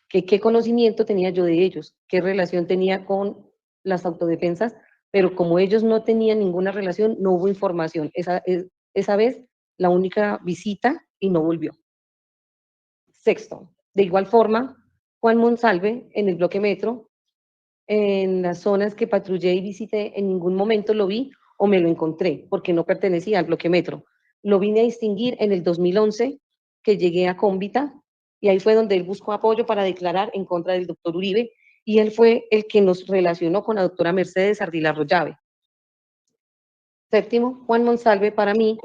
Speaker 2: ¿Qué conocimiento tenía yo de ellos? ¿Qué relación tenía con las autodefensas? Pero como ellos no tenían ninguna relación, no hubo información. Esa vez la única visita y no volvió. Sexto, de igual forma, Juan Monsalve en el bloque Metro, en las zonas que patrullé y visité, en ningún momento lo vi o me lo encontré, porque no pertenecía al bloque Metro. Lo vine a distinguir en el 2011, que llegué a Cómbita, y ahí fue donde él buscó apoyo para declarar en contra del doctor Uribe, y él fue el que nos relacionó con la doctora Mercedes Ardila Rollave. Séptimo, Juan Monsalve para mí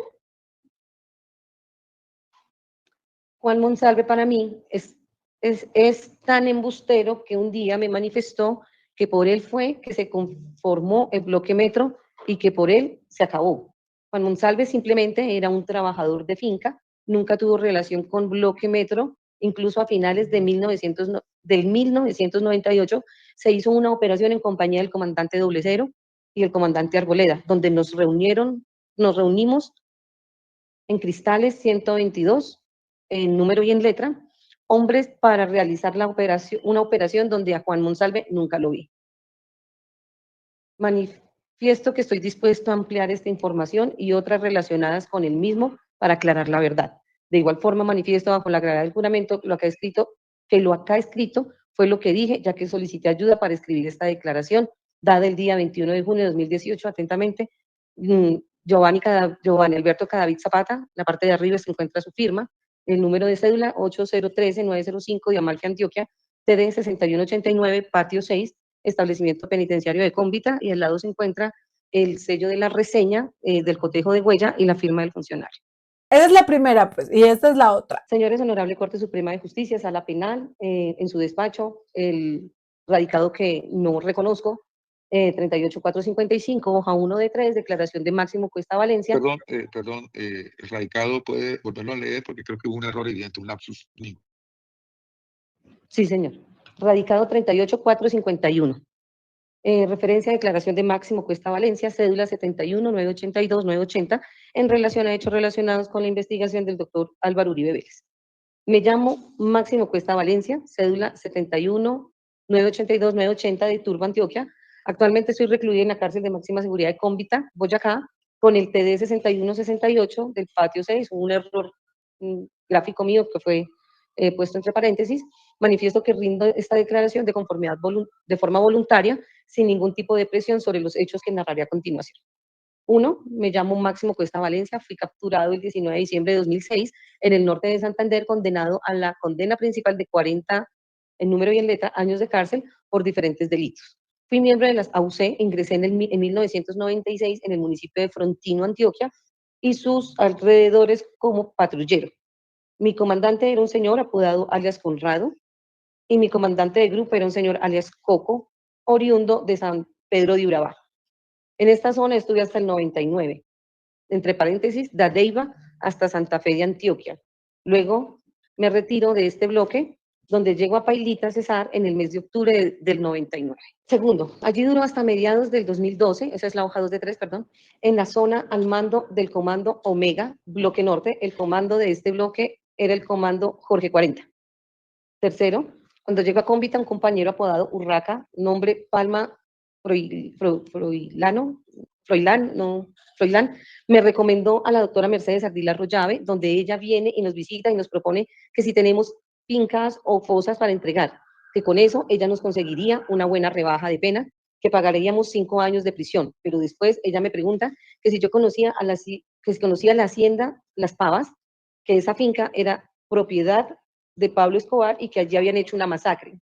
Speaker 2: es tan embustero que un día me manifestó que por él fue que se conformó el bloque Metro y que por él se acabó. Juan Monsalve simplemente era un trabajador de finca, nunca tuvo relación con bloque Metro, incluso a finales de 1998 se hizo una operación en compañía del comandante Doble Cero y el comandante Arboleda, donde nos reunimos en Cristales 122, en número y en letra, hombres para realizar una operación donde a Juan Monsalve nunca lo vi. Manifiesto que estoy dispuesto a ampliar esta información y otras relacionadas con el mismo para aclarar la verdad. De igual forma, manifiesto bajo la gravedad del juramento lo acá escrito fue lo que dije, ya que solicité ayuda para escribir esta declaración, dada el día 21 de junio de 2018, atentamente, Giovanni Alberto Cadavid Zapata, la parte de arriba se encuentra su firma, el número de cédula 8013-905 de Amalfi, Antioquia, TD 6189, patio 6, establecimiento penitenciario de Cómbita, y al lado se encuentra el sello de la reseña del cotejo de huella y la firma del funcionario.
Speaker 1: Esa es la primera, pues, y esta es la otra.
Speaker 2: Señores, Honorable Corte Suprema de Justicia, Sala Penal, en su despacho, el radicado que no reconozco, 38455, hoja 1 de 3, declaración de Máximo Cuesta Valencia.
Speaker 3: Perdón, el radicado puede volverlo a leer porque creo que hubo un error evidente, un lapsus.
Speaker 2: Sí, señor. Radicado 38451. Referencia a declaración de Máximo Cuesta Valencia, cédula 71-982-980, en relación a hechos relacionados con la investigación del doctor Álvaro Uribe Vélez. Me llamo Máximo Cuesta Valencia, cédula 71-982-980 de Turbo, Antioquia. Actualmente estoy recluida en la cárcel de máxima seguridad de Cómbita, Boyacá, con el TD 6168 del patio 6, un error gráfico mío que fue puesto entre paréntesis. Manifiesto que rindo esta declaración de conformidad de forma voluntaria, sin ningún tipo de presión sobre los hechos que narraré a continuación. 1. Me llamo Máximo Cuesta Valencia, fui capturado el 19 de diciembre de 2006 en el norte de Santander, condenado a la condena principal de 40, en número y en letra, años de cárcel por diferentes delitos. Fui miembro de las AUC, ingresé en 1996 en el municipio de Frontino, Antioquia, y sus alrededores como patrullero. Mi comandante era un señor apodado alias Conrado, y mi comandante de grupo era un señor alias Coco, oriundo de San Pedro de Urabá. En esta zona estuve hasta el 99, entre paréntesis, de Adeiva hasta Santa Fe de Antioquia. Luego me retiro de este bloque, donde llego a Pailita, Cesar, en el mes de octubre del 99. Segundo, allí duró hasta mediados del 2012, esa es la hoja 2 de 3, perdón, en la zona al mando del comando Omega, bloque norte. El comando de este bloque era el comando Jorge 40. Tercero, cuando llego a Cómbita, un compañero apodado Urraca, nombre Palma Froilán, me recomendó a la doctora Mercedes Ardila Rollave, donde ella viene y nos visita y nos propone que si tenemos fincas o fosas para entregar, que con eso ella nos conseguiría una buena rebaja de pena, que pagaríamos 5 años de prisión. Pero después ella me pregunta que si yo conocía que si conocía la hacienda Las Pavas, que esa finca era propiedad de Pablo Escobar y que allí habían hecho una masacre.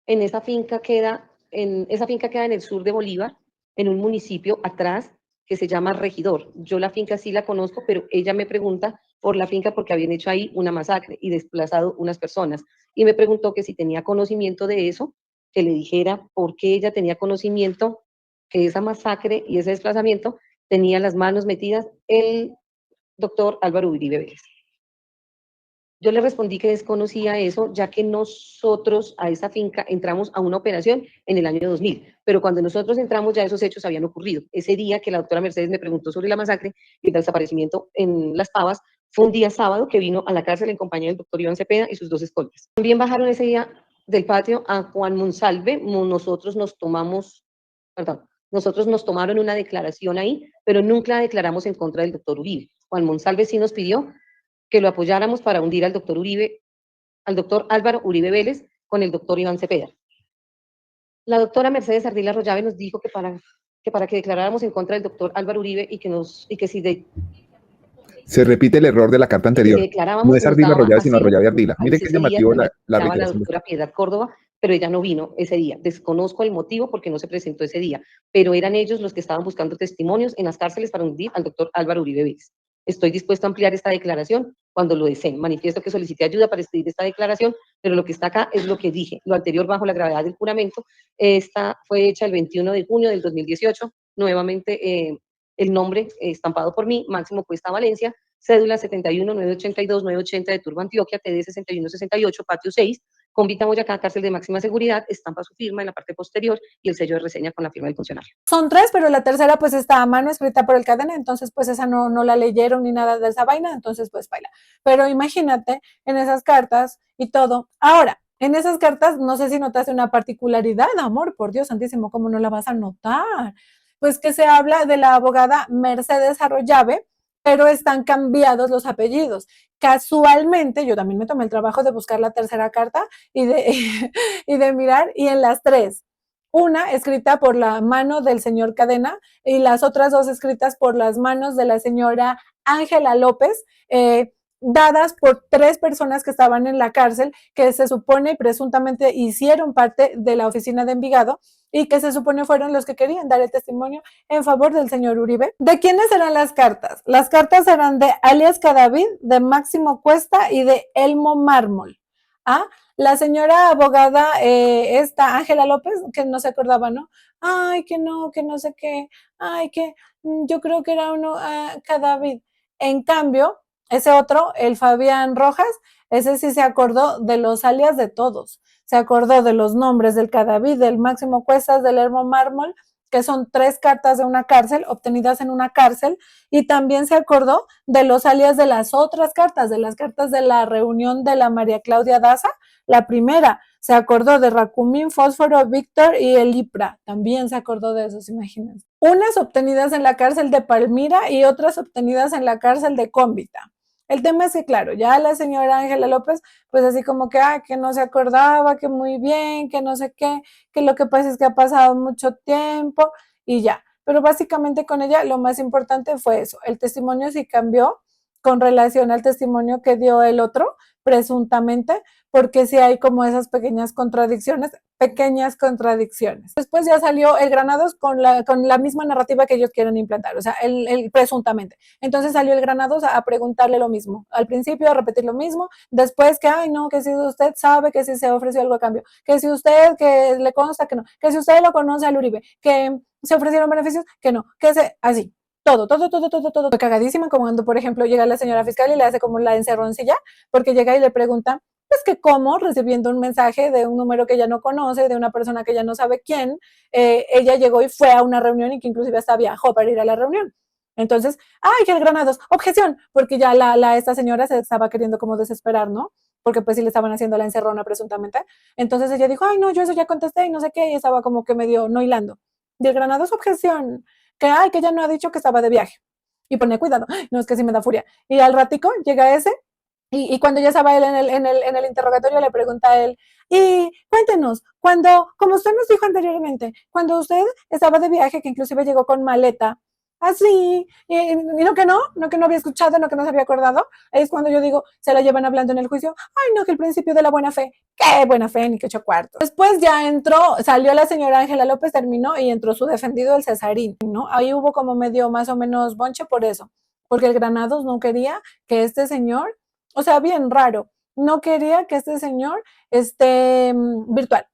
Speaker 2: Esa finca queda en el sur de Bolívar, en un municipio atrás que se llama Regidor. Yo la finca sí la conozco, pero ella me pregunta por la finca porque habían hecho ahí una masacre y desplazado unas personas. Y me preguntó que si tenía conocimiento de eso, que le dijera por qué ella tenía conocimiento que esa masacre y ese desplazamiento tenía las manos metidas el doctor Álvaro Uribe Vélez. Yo le respondí que desconocía eso, ya que nosotros a esa finca entramos a una operación en el año 2000, pero cuando nosotros entramos ya esos hechos habían ocurrido. Ese día que la doctora Mercedes me preguntó sobre la masacre y el desaparecimiento en Las Pavas, fue un día sábado que vino a la cárcel en compañía del doctor Iván Cepeda y sus 2 escoltas. También bajaron ese día del patio a Juan Monsalve, nosotros nos tomaron una declaración ahí, pero nunca declaramos en contra del doctor Uribe. Juan Monsalve sí nos pidió que lo apoyáramos para hundir al doctor Álvaro Uribe Vélez con el doctor Iván Cepeda. La doctora Mercedes Ardila Rollave nos dijo que para que declaráramos en contra del doctor Álvaro Uribe y que si
Speaker 3: se repite el error de la carta anterior.
Speaker 2: Si declarábamos,
Speaker 3: no es Ardila Rollave, sino Rollave Ardila. Mire que llamativo la
Speaker 2: declaración. La doctora Piedad Córdoba, pero ella no vino ese día. Desconozco el motivo porque no se presentó ese día, pero eran ellos los que estaban buscando testimonios en las cárceles para hundir al doctor Álvaro Uribe Vélez. Estoy dispuesto a ampliar esta declaración cuando lo deseen. Manifiesto que solicité ayuda para escribir esta declaración pero lo que está acá es lo que dije, lo anterior bajo la gravedad del juramento. Esta fue hecha el 21 de junio del 2018, nuevamente el nombre estampado por mí, Máximo Cuesta Valencia, cédula 71-982-980 de Turbo, Antioquia, TD 6168, patio 6, Convita Boyacá, cárcel de máxima seguridad, estampa su firma en la parte posterior y el sello de reseña con la firma del funcionario.
Speaker 1: Son 3, pero la tercera pues está a mano escrita por el cadena, entonces pues esa no la leyeron ni nada de esa vaina, entonces pues baila. Pero imagínate en esas cartas y todo. Ahora, en esas cartas, no sé si notaste una particularidad, amor, por Dios santísimo, ¿cómo no la vas a notar? Pues que se habla de la abogada Mercedes Arroyave, pero están cambiados los apellidos. Casualmente, yo también me tomé el trabajo de buscar la tercera carta y de mirar, y en las 3, una escrita por la mano del señor Cadena y las otras 2 escritas por las manos de la señora Ángela López, dadas por 3 personas que estaban en la cárcel, que se supone y presuntamente hicieron parte de la oficina de Envigado y que se supone fueron los que querían dar el testimonio en favor del señor Uribe. ¿De quiénes eran las cartas? Las cartas eran de alias Cadavid, de Máximo Cuesta y de Elmo Mármol. ¿Ah? La señora abogada, esta Ángela López, que no se acordaba, ¿no? Ay, que no sé qué, ay, que yo creo que era uno, Cadavid. En cambio, ese otro, el Fabián Rojas, ese sí se acordó de los alias de todos. Se acordó de los nombres del Cadavid, del Máximo Cuestas, del Elmo Mármol, que son 3 cartas de una cárcel, obtenidas en una cárcel, y también se acordó de los alias de las otras cartas, de las cartas de la reunión de la María Claudia Daza. La primera, se acordó de Racumín, Fósforo, Víctor y el IPRA, también se acordó de esos, imagínense. Unas obtenidas en la cárcel de Palmira y otras obtenidas en la cárcel de Cómbita. El tema es que, claro, ya la señora Ángela López, pues así como que no se acordaba, que muy bien, que no sé qué, que lo que pasa es que ha pasado mucho tiempo y ya. Pero básicamente con ella lo más importante fue eso. El testimonio sí cambió con relación al testimonio que dio el otro, presuntamente, porque sí hay como esas pequeñas contradicciones. Después ya salió el Granados con la misma narrativa que ellos quieren implantar, o sea, el presuntamente. Entonces salió el Granados a preguntarle lo mismo. Al principio a repetir lo mismo, después que, ay, no, que si usted sabe que si se ofreció algo a cambio, que si usted, que le consta que no, que si usted lo conoce al Uribe, que se ofrecieron beneficios, que no, que se, así. Todo. Fue cagadísima, como cuando, por ejemplo, llega la señora fiscal y le hace como la encerroncilla, porque llega y le pregunta, pues que cómo, recibiendo un mensaje de un número que ella no conoce, de una persona que ella no sabe quién, ella llegó y fue a una reunión y que inclusive hasta viajó para ir a la reunión. Entonces, ¡ay, que el Granados! ¡Objeción! Porque ya esta señora se estaba queriendo como desesperar, ¿no? Porque pues sí le estaban haciendo la encerrona presuntamente. Entonces ella dijo, ay, no, yo eso ya contesté y no sé qué, y estaba como que medio no hilando. Y el Granados, objeción, que ella no ha dicho que estaba de viaje. Y pone cuidado, no, es que sí me da furia. Y al ratico llega ese, y cuando ya estaba él en el interrogatorio, le pregunta a él, y cuéntenos, como usted nos dijo anteriormente, cuando usted estaba de viaje, que inclusive llegó con maleta, así, y no que no había escuchado, no que no se había acordado, es cuando yo digo, se la llevan hablando en el juicio, ay no, que el principio de la buena fe, qué buena fe, ni qué 8 cuartos. Después ya salió la señora Ángela López, terminó, y entró su defendido, el Cesarín, ¿no? Ahí hubo como medio más o menos bonche por eso, porque el Granados no quería que este señor, o sea, bien raro, no quería que este señor esté virtual,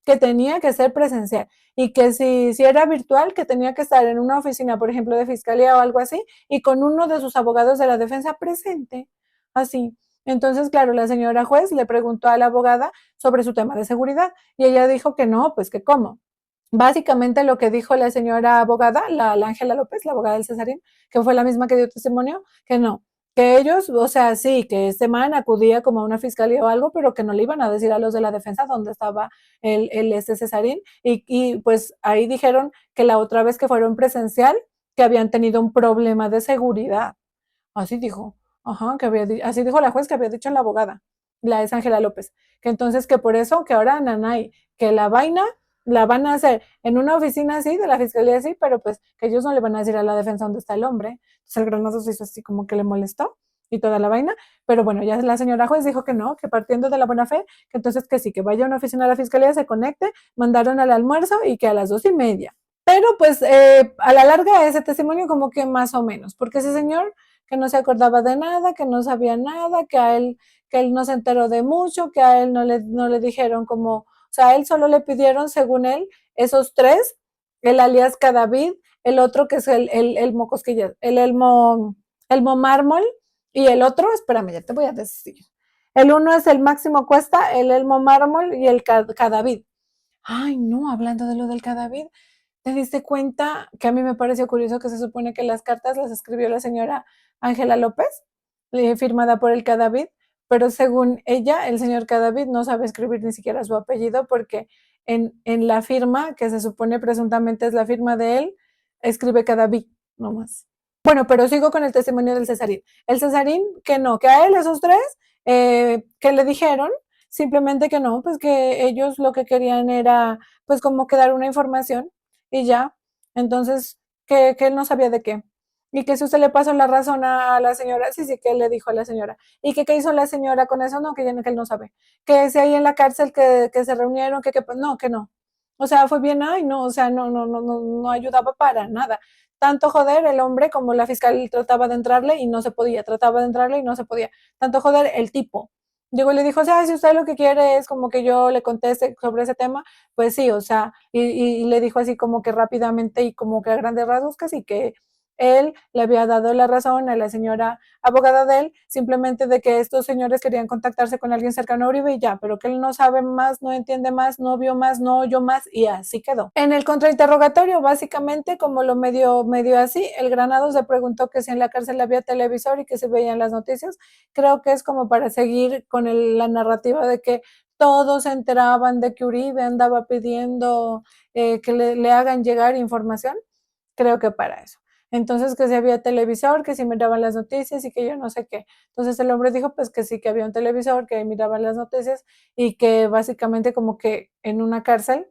Speaker 1: que tenía que ser presencial y que si era virtual, que tenía que estar en una oficina, por ejemplo, de fiscalía o algo así, y con uno de sus abogados de la defensa presente, así. Entonces, claro, la señora juez le preguntó a la abogada sobre su tema de seguridad y ella dijo que no, pues que cómo. Básicamente lo que dijo la señora abogada, la Ángela López, la abogada del Cesarín, que fue la misma que dio testimonio, que no, que ellos, o sea, sí, que este man acudía como a una fiscalía o algo, pero que no le iban a decir a los de la defensa dónde estaba este Cesarín, y pues ahí dijeron que la otra vez que fueron presencial, que habían tenido un problema de seguridad. Así dijo, ajá, así dijo la juez que había dicho la abogada, la es Ángela López, que entonces que por eso, que ahora nanay, que la vaina la van a hacer en una oficina así, de la fiscalía así, pero pues que ellos no le van a decir a la defensa dónde está el hombre. Entonces el Granados hizo así como que le molestó y toda la vaina, pero bueno, ya la señora juez dijo que no, que partiendo de la buena fe, que entonces que sí, que vaya a una oficina de la fiscalía, se conecte, mandaron al almuerzo y que a las 2:30. Pero pues a la larga ese testimonio como que más o menos, porque ese señor que no se acordaba de nada, que no sabía nada, que él no se enteró de mucho, que a él no le dijeron como, o sea, a él solo le pidieron, según él, esos tres, el alias Cadavid, el otro que es el mocosquilla, elmo mármol, y el otro, espérame, ya te voy a decir. El uno es el Máximo Cuesta, el elmo mármol y el Cadavid. Ay, no, hablando de lo del Cadavid, ¿te diste cuenta que a mí me pareció curioso que se supone que las cartas las escribió la señora Ángela López, firmada por el Cadavid, pero según ella, el señor Cadavid no sabe escribir ni siquiera su apellido porque en la firma, que se supone presuntamente es la firma de él, escribe Cadavid, nomás. Bueno, pero sigo con el testimonio del Cesarín. El Cesarín, que no, que a él esos tres, que le dijeron, simplemente que no, pues que ellos lo que querían era, pues como que dar una información y ya. Entonces, que él no sabía de qué. Y que si usted le pasó la razón a la señora, sí, sí, que él le dijo a la señora. ¿Y que qué hizo la señora con eso? No, que él no sabe. Que si ahí en la cárcel que se reunieron, pues no, que no. O sea, fue bien, ay, no, o sea, no ayudaba para nada. Tanto joder el hombre como la fiscal trataba de entrarle y no se podía, trataba de entrarle y no se podía. Tanto joder el tipo. Llegó y le dijo, o sea, si usted lo que quiere es como que yo le conteste sobre ese tema, pues sí, o sea, y le dijo así como que rápidamente y como que a grandes rasgos casi que él le había dado la razón a la señora abogada de él, simplemente de que estos señores querían contactarse con alguien cercano a Uribe y ya, pero que él no sabe más, no entiende más, no vio más, no oyó más y así quedó. En el contrainterrogatorio, básicamente, como lo medio así, el Granados le preguntó que si en la cárcel había televisor y que se veían las noticias. Creo que es como para seguir con la narrativa de que todos se enteraban de que Uribe andaba pidiendo que le hagan llegar información. Creo que para eso. Entonces, que si había televisor, que si miraban las noticias y que yo no sé qué. Entonces el hombre dijo pues que sí, que había un televisor, que miraban las noticias y que básicamente como que en una cárcel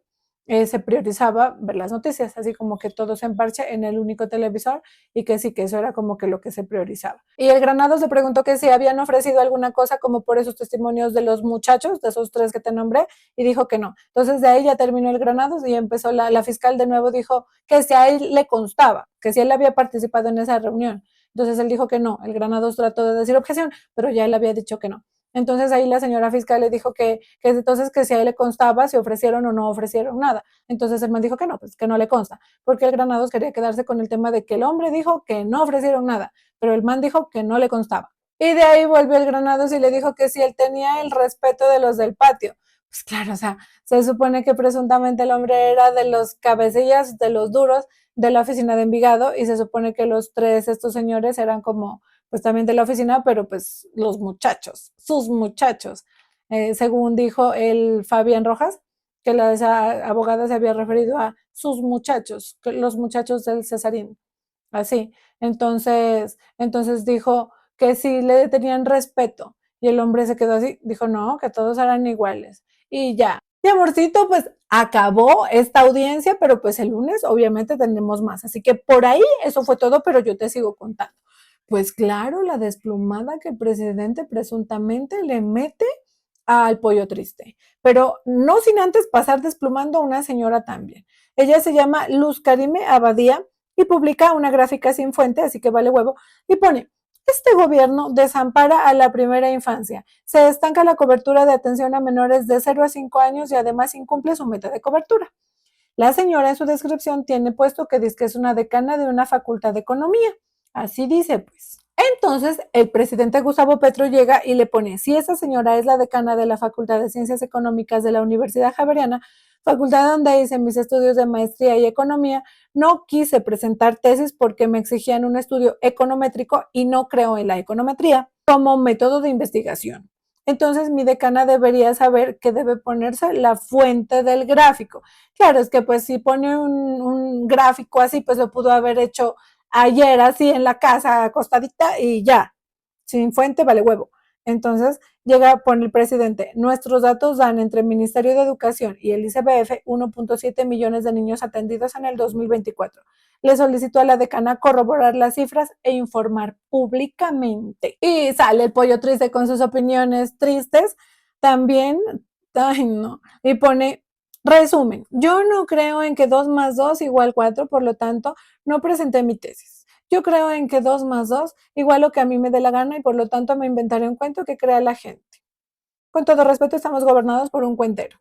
Speaker 1: se priorizaba ver las noticias, así como que todo se emparche en el único televisor y que sí, que eso era como que lo que se priorizaba. Y el Granados le preguntó que si habían ofrecido alguna cosa como por esos testimonios de los muchachos, de esos tres que te nombré, y dijo que no. Entonces de ahí ya terminó el Granados y empezó la fiscal de nuevo, dijo que si a él le constaba, que si él había participado en esa reunión. Entonces él dijo que no, el Granados trató de decir objeción, pero ya él había dicho que no. Entonces ahí la señora fiscal le dijo que entonces que si a él le constaba si ofrecieron o no ofrecieron nada. Entonces el man dijo que no, pues que no le consta, porque el Granados quería quedarse con el tema de que el hombre dijo que no ofrecieron nada, pero el man dijo que no le constaba. Y de ahí volvió el Granados y le dijo que si él tenía el respeto de los del patio. Pues claro, o sea, se supone que presuntamente el hombre era de los cabecillas, de los duros de la oficina de Envigado y se supone que los tres, estos señores eran como pues también de la oficina, pero pues los muchachos, sus muchachos. Según dijo el Fabián Rojas, que esa abogada se había referido a sus muchachos, los muchachos del Cesarín, así. Entonces dijo que sí le tenían respeto y el hombre se quedó así, dijo no, que todos eran iguales y ya. Y amorcito, pues acabó esta audiencia, pero pues el lunes obviamente tendremos más, así que por ahí eso fue todo, pero yo te sigo contando. Pues claro, la desplumada que el presidente presuntamente le mete al Pollo Triste, pero no sin antes pasar desplumando a una señora también. Ella se llama Luz Karime Abadía y publica una gráfica sin fuente, así que vale huevo, y pone, este gobierno desampara a la primera infancia, se estanca la cobertura de atención a menores de 0 a 5 años y además incumple su meta de cobertura. La señora en su descripción tiene puesto que dice que es una decana de una facultad de economía. Así dice, pues. Entonces, el presidente Gustavo Petro llega y le pone, si esa señora es la decana de la Facultad de Ciencias Económicas de la Universidad Javeriana, facultad donde hice mis estudios de maestría y economía, no quise presentar tesis porque me exigían un estudio econométrico y no creo en la econometría como método de investigación. Entonces mi decana debería saber que debe ponerse la fuente del gráfico. Claro, es que pues si pone un gráfico así, pues lo pudo haber hecho ayer así en la casa acostadita y ya, sin fuente vale huevo. Entonces llega, pone el presidente, nuestros datos dan entre el Ministerio de Educación y el ICBF 1.7 millones de niños atendidos en el 2024. Le solicitó a la decana corroborar las cifras e informar públicamente. Y sale el Pollo Triste con sus opiniones tristes también, ay no, y pone, resumen, yo no creo en que 2 más 2 igual 4, por lo tanto, no presenté mi tesis. Yo creo en que 2 más 2 igual lo que a mí me dé la gana y por lo tanto me inventaré un cuento que crea la gente. Con todo respeto, estamos gobernados por un cuentero.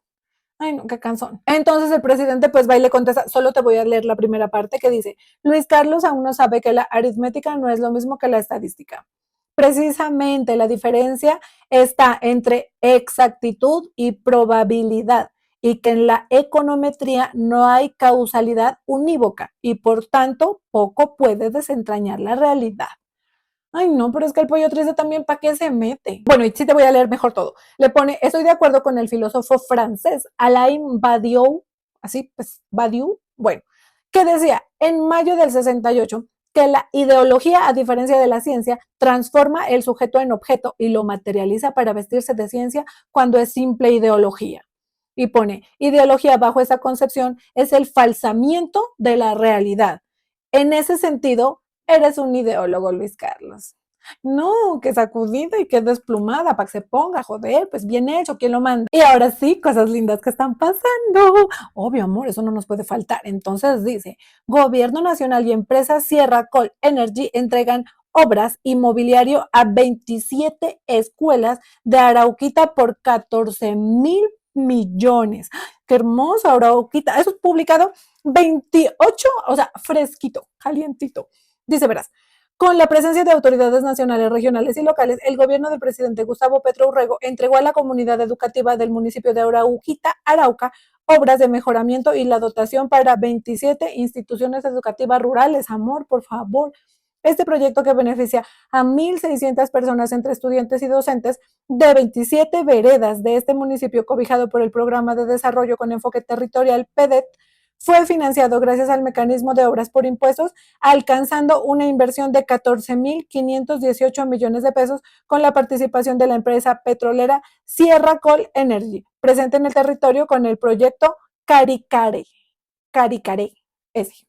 Speaker 1: Ay, no, qué cansón. Entonces el presidente pues va y le contesta, solo te voy a leer la primera parte que dice, Luis Carlos aún no sabe que la aritmética no es lo mismo que la estadística. Precisamente la diferencia está entre exactitud y probabilidad y que en la econometría no hay causalidad unívoca y por tanto poco puede desentrañar la realidad. Ay, no, pero es que el pollo triste también, ¿para qué se mete? Bueno, y sí te voy a leer mejor todo. Le pone, estoy de acuerdo con el filósofo francés Alain Badiou, así pues, Badiou, bueno, que decía en mayo del 68 que la ideología, a diferencia de la ciencia, transforma el sujeto en objeto y lo materializa para vestirse de ciencia cuando es simple ideología. Y pone, ideología bajo esa concepción es el falsamiento de la realidad. En ese sentido, eres un ideólogo, Luis Carlos. No, que sacudida y que desplumada para que se ponga, joder, pues bien hecho, ¿quién lo manda? Y ahora sí, cosas lindas que están pasando. Obvio, amor, eso no nos puede faltar. Entonces dice, Gobierno Nacional y empresa Sierra Col Energy entregan obras y mobiliario a 27 escuelas de Arauquita por 14,000 millones. Qué hermoso, Arauquita. Eso es publicado 28, o sea, fresquito, calientito. Dice, verás, con la presencia de autoridades nacionales, regionales y locales, el gobierno del presidente Gustavo Petro Urrego entregó a la comunidad educativa del municipio de Arauquita, Arauca, obras de mejoramiento y la dotación para 27 instituciones educativas rurales. Amor, por favor. Este proyecto que beneficia a 1,600 personas entre estudiantes y docentes de 27 veredas de este municipio cobijado por el Programa de Desarrollo con Enfoque Territorial PEDET fue financiado gracias al mecanismo de obras por impuestos, alcanzando una inversión de 14,518 millones de pesos con la participación de la empresa petrolera Sierra Col Energy, presente en el territorio con el proyecto Caricaré. Caricaré, ese.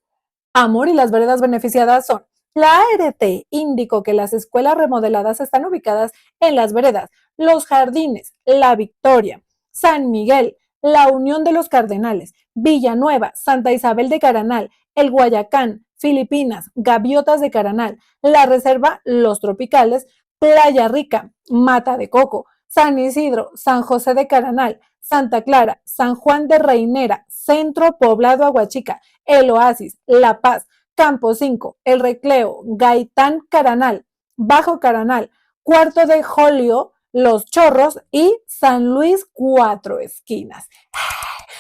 Speaker 1: Amor, y las veredas beneficiadas son la ART indicó que las escuelas remodeladas están ubicadas en las veredas Los Jardines, La Victoria, San Miguel, La Unión de los Cardenales, Villanueva, Santa Isabel de Caranal, El Guayacán, Filipinas, Gaviotas de Caranal, la Reserva Los Tropicales, Playa Rica, Mata de Coco, San Isidro, San José de Caranal, Santa Clara, San Juan de Reinera, Centro Poblado Aguachica, El Oasis, La Paz, Campo 5, El Recreo, Gaitán Caranal, Bajo Caranal, Cuarto de Jolio, Los Chorros y San Luis Cuatro Esquinas.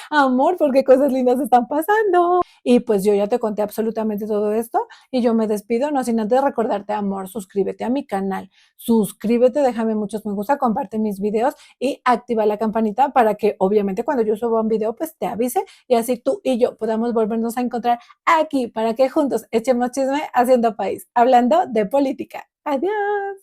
Speaker 1: Amor, porque cosas lindas están pasando. Y pues yo ya te conté absolutamente todo esto y yo me despido, no sin antes recordarte, amor, suscríbete a mi canal, suscríbete, déjame muchos me gusta, comparte mis videos y activa la campanita para que obviamente cuando yo suba un video pues te avise y así tú y yo podamos volvernos a encontrar aquí para que juntos echemos chisme haciendo país, hablando de política. Adiós.